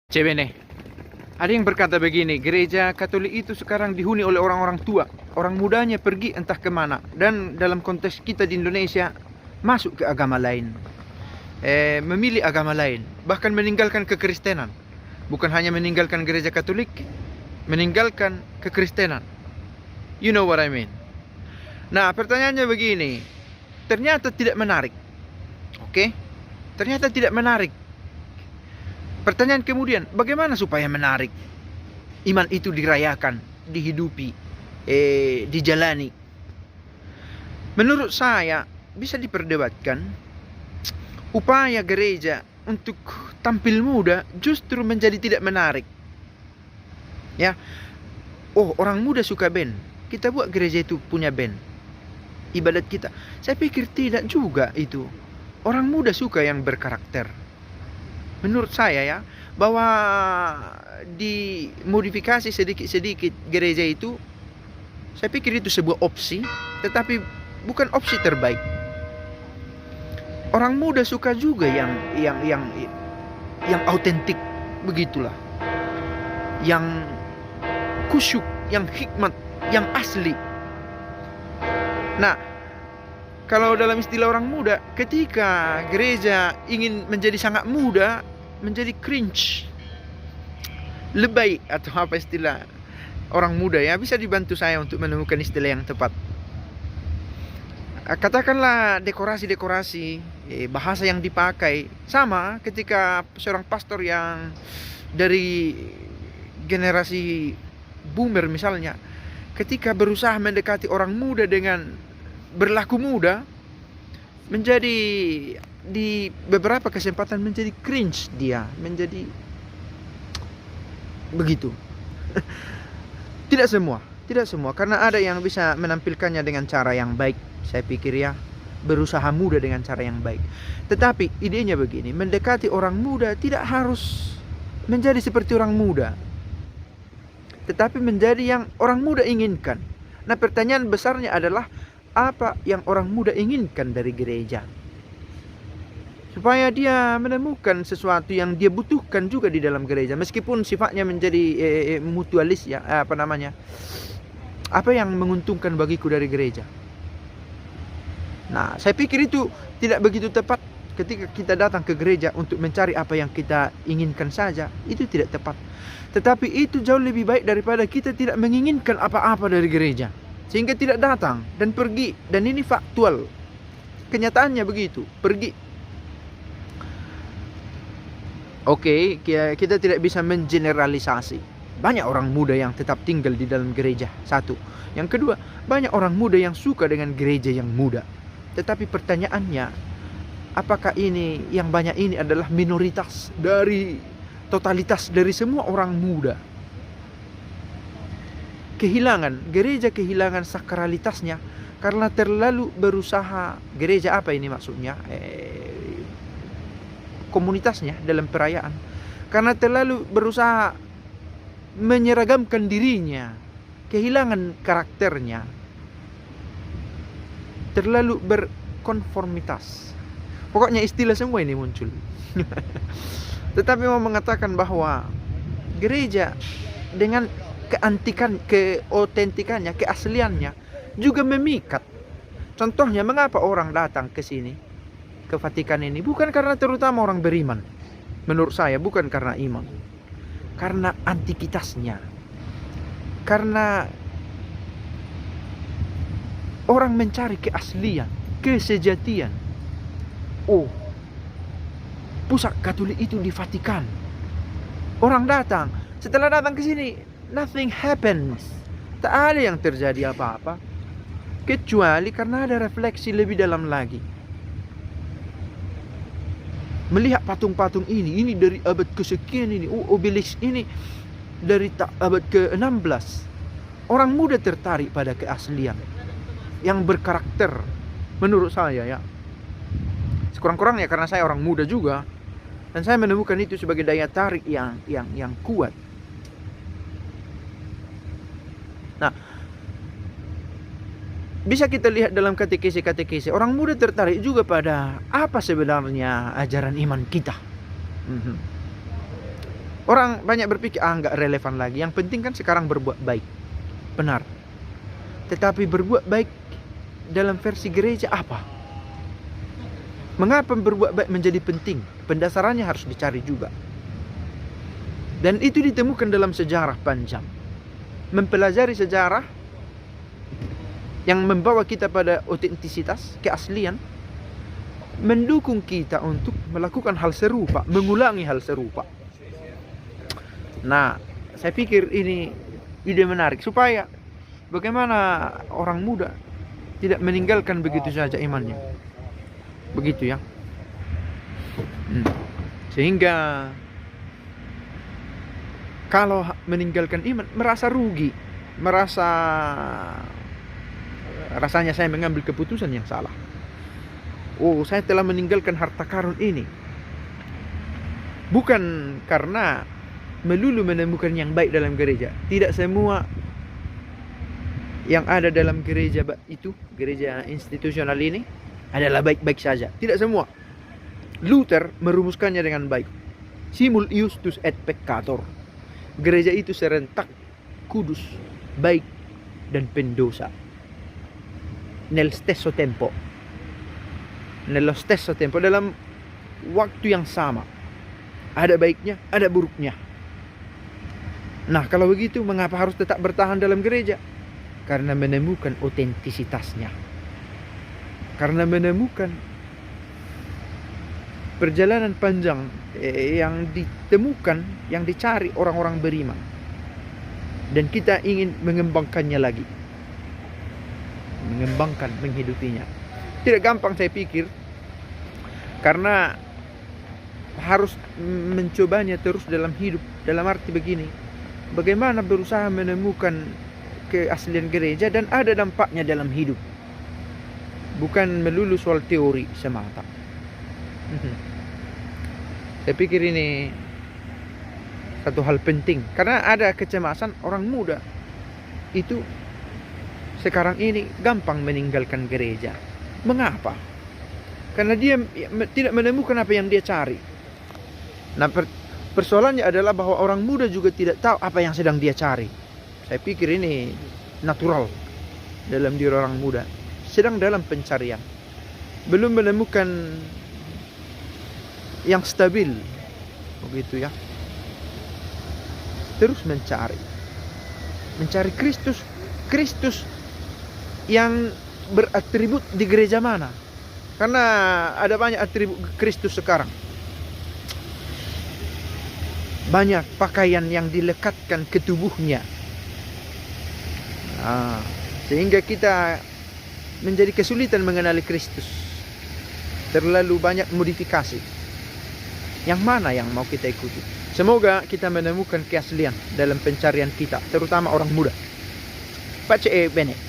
Cebene, ada yang berkata begini, gereja Katolik itu sekarang dihuni oleh orang-orang tua. Orang mudanya pergi entah kemana. Dan dalam konteks kita di Indonesia, masuk ke agama lain. Memilih agama lain. Bahkan meninggalkan kekristenan. Bukan hanya meninggalkan gereja Katolik, meninggalkan kekristenan. You know what I mean. Nah, pertanyaannya begini. Ternyata tidak menarik. Oke? Ternyata tidak menarik. Pertanyaan kemudian, bagaimana supaya menarik? Iman itu dirayakan, dihidupi, dijalani. Menurut saya, bisa diperdebatkan upaya gereja untuk tampil muda justru menjadi tidak menarik. Ya, oh orang muda suka band, kita buat gereja itu punya band. Ibadat kita, saya pikir tidak juga itu. Orang muda suka yang berkarakter. Menurut saya ya, bahwa dimodifikasi sedikit-sedikit gereja itu, saya pikir itu sebuah opsi, tetapi bukan opsi terbaik. Orang muda suka juga yang autentik, begitulah. Yang kusyuk, yang hikmat, yang asli. Nah, kalau dalam istilah orang muda, ketika gereja ingin menjadi sangat muda, menjadi cringe, lebay, atau apa istilah orang muda ya, bisa dibantu saya untuk menemukan istilah yang tepat. Katakanlah dekorasi-dekorasi, bahasa yang dipakai sama ketika seorang pastor yang dari generasi boomer misalnya, ketika berusaha mendekati orang muda dengan berlaku muda, menjadi di beberapa kesempatan menjadi cringe, dia menjadi begitu. Tidak semua, karena ada yang bisa menampilkannya dengan cara yang baik, saya pikir ya, berusaha muda dengan cara yang baik. Tetapi idenya begini, mendekati orang muda tidak harus menjadi seperti orang muda, tetapi menjadi yang orang muda inginkan. Nah, pertanyaan besarnya adalah, apa yang orang muda inginkan dari gereja? Supaya dia menemukan sesuatu yang dia butuhkan juga di dalam gereja, meskipun sifatnya menjadi mutualis ya, apa yang menguntungkan bagiku dari gereja. Nah, saya pikir itu tidak begitu tepat. Ketika kita datang ke gereja untuk mencari apa yang kita inginkan saja, itu tidak tepat. Tetapi itu jauh lebih baik daripada kita tidak menginginkan apa-apa dari gereja, sehingga tidak datang dan pergi. Dan ini faktual, kenyataannya begitu, pergi. Oke, kita tidak bisa mengeneralisasi. Banyak orang muda yang tetap tinggal di dalam gereja, satu. Yang kedua, banyak orang muda yang suka dengan gereja yang muda. Tetapi pertanyaannya, apakah ini yang banyak ini adalah minoritas dari totalitas dari semua orang muda? Gereja kehilangan sakralitasnya karena terlalu berusaha. Gereja apa ini maksudnya? Komunitasnya dalam perayaan, karena terlalu berusaha menyeragamkan dirinya, kehilangan karakternya, terlalu berkonformitas. Pokoknya istilah semua ini muncul. Tetapi mau mengatakan bahwa gereja dengan keantikan, keautentikannya, keasliannya juga memikat. Contohnya, mengapa orang datang ke sini, ke Vatikan ini? Bukan karena terutama orang beriman. Menurut saya bukan karena iman, karena antikitasnya, karena orang mencari keaslian, kesejatian. Oh, pusat Katolik itu di Vatikan. Orang datang, setelah datang ke sini, nothing happens. Tak ada yang terjadi apa-apa, kecuali karena ada refleksi lebih dalam lagi. Melihat patung-patung ini dari abad kesekian ini, obelisk ini dari abad ke-16. Orang muda tertarik pada keaslian yang berkarakter, menurut saya ya. Sekurang-kurangnya karena saya orang muda juga, dan saya menemukan itu sebagai daya tarik yang kuat. Nah, bisa kita lihat dalam katekesi-katekesi, orang muda tertarik juga pada apa sebenarnya ajaran iman kita. Orang banyak berpikir, nggak relevan lagi. Yang penting kan sekarang berbuat baik. Benar. Tetapi berbuat baik dalam versi gereja apa? Mengapa berbuat baik menjadi penting? Pendasarannya harus dicari juga. Dan itu ditemukan dalam sejarah panjang. Mempelajari sejarah yang membawa kita pada otentisitas, keaslian, mendukung kita untuk melakukan hal serupa, mengulangi hal serupa. Nah, saya pikir ini ide menarik supaya bagaimana orang muda tidak meninggalkan begitu saja imannya. Begitu ya. Sehingga kalau meninggalkan iman merasa rugi, rasanya saya mengambil keputusan yang salah. Saya telah meninggalkan harta karun ini. Bukan karena melulu menemukan yang baik dalam gereja. Tidak semua yang ada dalam gereja itu, gereja institusional ini adalah baik-baik saja. Tidak semua. Luther merumuskannya dengan baik. Simul iustus et peccator. Gereja itu serentak, kudus, baik, dan pendosa. Nello stesso tempo. Dalam waktu yang sama. Ada baiknya, ada buruknya. Nah, kalau begitu mengapa harus tetap bertahan dalam gereja? Karena menemukan otentisitasnya. Karena menemukan perjalanan panjang yang ditemukan, yang dicari orang-orang beriman. Dan kita ingin mengembangkannya lagi. Mengembangkan, menghidupinya. Tidak gampang saya pikir. Karena harus mencobanya terus dalam hidup. Dalam arti begini. Bagaimana berusaha menemukan keaslian gereja dan ada dampaknya dalam hidup. Bukan melulu soal teori semata. Saya pikir ini satu hal penting. Karena ada kecemasan orang muda. Itu sekarang ini gampang meninggalkan gereja. Mengapa? Karena dia tidak menemukan apa yang dia cari. Nah, persoalannya adalah bahwa orang muda juga tidak tahu apa yang sedang dia cari. Saya pikir ini natural dalam diri orang muda. Sedang dalam pencarian. Belum menemukan yang stabil. Begitu ya. Terus mencari. Mencari Kristus. Kristus yang beratribut di gereja mana? Karena ada banyak atribut Kristus sekarang. Banyak pakaian yang dilekatkan ke tubuhnya. Sehingga kita menjadi kesulitan mengenali Kristus. Terlalu banyak modifikasi. Yang mana yang mau kita ikuti? Semoga kita menemukan keaslian dalam pencarian kita, terutama orang muda. Pace bene.